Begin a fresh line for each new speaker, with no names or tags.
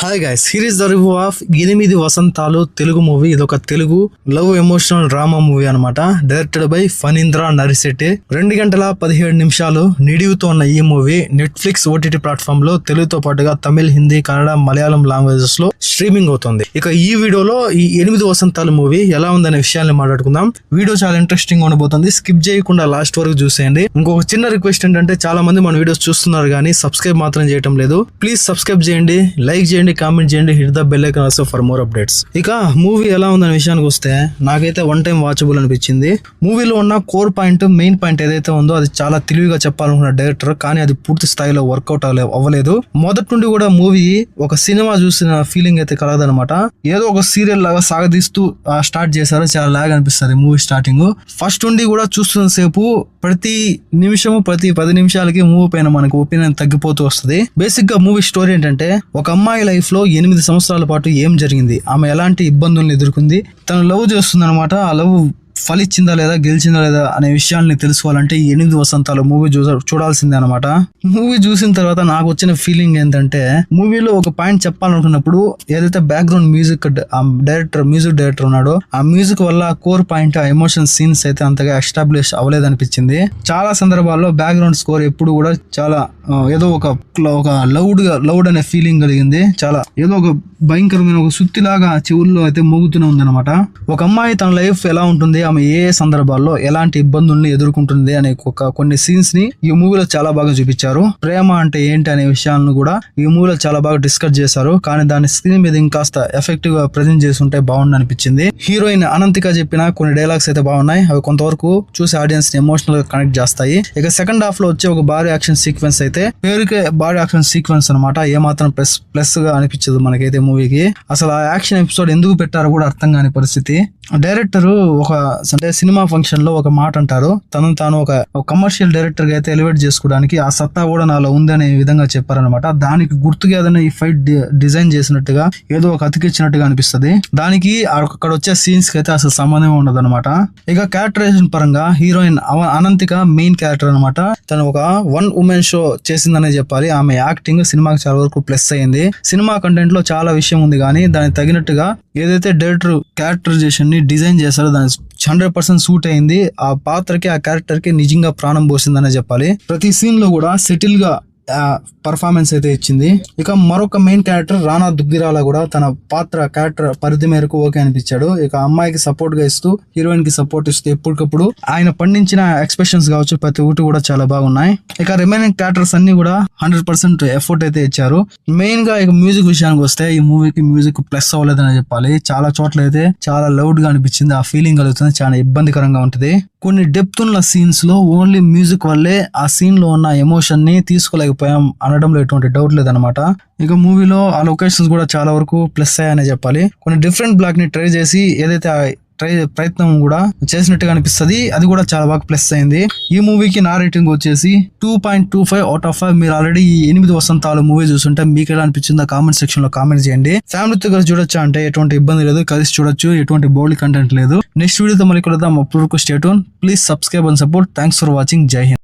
Hi guys, here is the review of 8 Vasantalu Telugu movie. ఇది ఒక Telugu love emotional drama movie అనమాట. Directed by Phanindra Narisetti. 2 గంటల 17 నిమిషాలు నిడివితో ఉన్న ఈ మూవీ నెట్ఫ్లిక్స్ ఓటీటీ ప్లాట్ఫామ్ లో తెలుగుతో పాటుగా తమిళ్, హిందీ, కన్నడ, మలయాళం లాంగ్వేజెస్ లో స్ట్రీమింగ్ అవుతుంది. ఇక ఈ వీడియోలో ఈ 8 వసంతాలు మూవీ ఎలా ఉందనే విషయాన్ని మాట్లాడుకుందాం. వీడియో చాలా ఇంట్రెస్టింగ్ ఉండబోతుంది. స్కిప్ చేయకుండా లాస్ట్ వరకు చూసేయండి. ఇంకొక చిన్న రిక్వెస్ట్ ఏంటంటే, చాలా మంది మన వీడియోస్ చూస్తున్నారు కానీ సబ్స్క్రైబ్ మాత్రం చేయడం లేదు. ప్లీజ్ సబ్స్క్రైబ్ చేయండి, లైక్ చేయండి, కామెంట్ చేయండి, hit the bell icon also for more updates. ఇక మూవీ ఎలా ఉందనే విషయానికి వస్తే, నాకైతే వన్ టైం వాచబుల్ అనిపించింది. మూవీలో ఉన్న కోర్ పాయింట్, మెయిన్ పాయింట్ ఏదైతే ఉందో అది చాలా తెలివిగా చెప్పాలనుకున్న డైరెక్టర్, కానీ అది పూర్తి స్థాయిలో వర్కౌట్ అవ్వలేదు. మొదటి నుండి కూడా మూవీ ఒక సినిమా చూసిన ఫీలింగ్ అయితే కలగదనమాట. ఏదో ఒక సీరియల్ లాగా సాగదీస్తూ స్టార్ట్ చేశారు. చాలా లాగ్ అనిపిస్తుంది మూవీ స్టార్టింగ్. ఫస్ట్ నుండి కూడా చూస్తున్న సేపు ప్రతి నిమిషము, ప్రతి 10 నిమిషాలకి మూవీ పైన మనకు ఒపీనియన్ తగ్గిపోతూ వస్తుంది. బేసిక్ గా మూవీ స్టోరీ ఏంటంటే, ఒక అమ్మాయి లైఫ్ లో 8 సంవత్సరాల పాటు ఏం జరిగింది, ఆమె ఎలాంటి ఇబ్బందులను ఎదుర్కొంది, తను లవ్ చేస్తుంది అనమాట. ఆ లవ్ ఫలిచ్చిందా లేదా, గెలిచిందా లేదా అనే విషయాల్ని తెలుసుకోవాలంటే 8 వసంతాలు మూవీ చూడాల్సిందే అనమాట. మూవీ చూసిన తర్వాత నాకు వచ్చిన ఫీలింగ్ ఏంటంటే, మూవీలో ఒక పాయింట్ చెప్పాలనుకున్నప్పుడు ఏదైతే బ్యాక్గ్రౌండ్ మ్యూజిక్ మ్యూజిక్ డైరెక్టర్ ఉన్నాడో, ఆ మ్యూజిక్ వల్ల కోర్ పాయింట్, ఆ ఎమోషన్ సీన్స్ అయితే అంతగా ఎస్టాబ్లిష్ అవ్వలేదనిపించింది. చాలా సందర్భాల్లో బ్యాక్గ్రౌండ్ స్కోర్ ఎప్పుడు కూడా చాలా ఏదో ఒక లౌడ్ అనే ఫీలింగ్ కలిగింది. చాలా ఏదో ఒక భయంకరమైన ఒక సుత్తిలాగా చెవుల్లో అయితే మోగుతూనే ఉందన్నమాట. ఒక అమ్మాయి తన లైఫ్ ఎలా ఉంటుంది, ఆమె ఏ సందర్భాల్లో ఎలాంటి ఇబ్బందుల్ని ఎదుర్కొంటుంది అనే కొన్ని సీన్స్ ని ఈ మూవీలో చాలా బాగా చూపించారు. ప్రేమ అంటే ఏంటి అనే విషయాలను కూడా ఈ మూవీలో చాలా బాగా డిస్కస్ చేశారు. కానీ దాని స్క్రీన్ మీద ఇంకాస్త ఎఫెక్టివ్ గా ప్రెజెంట్ చేసి ఉంటే బాగుంది అనిపించింది. హీరోయిన్ అనంతిక చెప్పిన కొన్ని డైలాగ్స్ అయితే బాగున్నాయి. అవి కొంతవరకు చూసి ఆడియన్స్ ని ఎమోషనల్ గా కనెక్ట్ చేస్తాయి. ఇక సెకండ్ హాఫ్ లో వచ్చే ఒక భారీ యాక్షన్ సీక్వెన్స్ అయితే పేరుకే భారీ యాక్షన్ సీక్వెన్స్ అనమాట. ఏమాత్రం ప్లస్ గా అనిపించదు మనకైతే మూవీకి. అసలు ఆ యాక్షన్ ఎపిసోడ్ ఎందుకు పెట్టారో కూడా అర్థం కాని పరిస్థితి. డైరెక్టర్ అంటే సినిమా ఫంక్షన్ లో ఒక మాట అంటారు, తాను ఒక కమర్షియల్ డైరెక్టర్ గా అయితే ఎలివేట్ చేసుకోవడానికి ఆ సత్తా కూడా నాలో ఉంది అనే విధంగా చెప్పారనమాట. దానికి గుర్తుగా ఏదైనా ఈ ఫైట్ డిజైన్ చేసినట్టుగా, ఏదో ఒక అతికిచ్చినట్టుగా అనిపిస్తుంది. దానికి అక్కడ వచ్చే సీన్స్ కి అయితే అసలు సంబంధం ఉండదు అనమాట. ఇక క్యారెక్టరైజేషన్ పరంగా హీరోయిన్ అనంతిక మెయిన్ క్యారెక్టర్ అనమాట. తను ఒక 1 ఉమెన్ షో చేసిందనే చెప్పాలి. ఆమె యాక్టింగ్ సినిమాకి చాలా వరకు ప్లస్ అయింది. సినిమా కంటెంట్ లో చాలా విషయం ఉంది, కానీ దానికి తగినట్టుగా ఏదైతే డైరెక్టర్ క్యారెక్టరైజేషన్ ని డిజైన్ చేశారో దాని 100% సూట్ అయింది. ఆ పాత్రకి, ఆ క్యారెక్టర్ కి నిజంగా ప్రాణం పోసిందనే చెప్పాలి. ప్రతి సీన్ లో కూడా సెటిల్ గా పర్ఫార్మెన్స్ అయితే ఇచ్చింది. ఇక మరొక మెయిన్ క్యారెక్టర్ రానా దుగ్గిరాల కూడా తన క్యారెక్టర్ పరిధి మేరకు ఓకే అనిపించాడు. ఇక అమ్మాయికి సపోర్ట్ గా ఇస్తూ, హీరోయిన్ కి సపోర్ట్ ఇస్తూ ఎప్పటికప్పుడు ఆయన పండించిన ఎక్స్ప్రెషన్స్ కావచ్చు, ప్రతి ఒక్కటి కూడా చాలా బాగున్నాయి. ఇక రిమైనింగ్ క్యారెక్టర్స్ అన్ని కూడా 100% ఎఫర్ట్ అయితే ఇచ్చారు. మెయిన్ గా ఇక మ్యూజిక్ విషయానికి వస్తే, ఈ మూవీకి మ్యూజిక్ ప్లస్ అవ్వలేదని చెప్పాలి. చాలా చోట్ల అయితే చాలా లౌడ్ గా అనిపించింది. ఆ ఫీలింగ్ కలుగుతుంది, చాలా ఇబ్బందికరంగా ఉంటుంది. కొన్ని డెప్త్ ఉన్న సీన్స్ లో ఓన్లీ మ్యూజిక్ వల్లే ఆ సీన్ లో ఉన్న ఎమోషన్ ని తీసుకోలేకపోయాం అనడంలో ఎటువంటి డౌట్ లేదనమాట. ఇక మూవీలో ఆ లొకేషన్స్ కూడా చాలా వరకు ప్లస్ అయ్యాయనే చెప్పాలి. కొన్ని డిఫరెంట్ బ్లాక్ ని ట్రై చేసి ఏదైతే ప్రయత్నం కూడా చేసినట్టుగా అనిపిస్తుంది. అది కూడా చాలా బాగా ప్లస్ అయింది. ఈ మూవీకి నా రేటింగ్ వచ్చేసి 2.25 అవుట్ ఆఫ్ 5. మీరు ఆల్రెడీ ఈ 8 వసంతాలు మూవీ చూస్తుంటే మీకు ఎలా అనిపించిందో కామెంట్ సెక్షన్ లో కామెంట్ చేయండి. ఫ్యామిలీతో కలిసి చూడొచ్చా అంటే ఎటువంటి ఇబ్బంది లేదు, కలిసి చూడొచ్చు, ఎటువంటి బౌల్డ్ కంటెంట్ లేదు. నెక్స్ట్ వీడియోతో మళ్ళీ కలుద్దాం. అప్పుడు stay tune. Please subscribe and support. Thanks for watching. జై హింద్.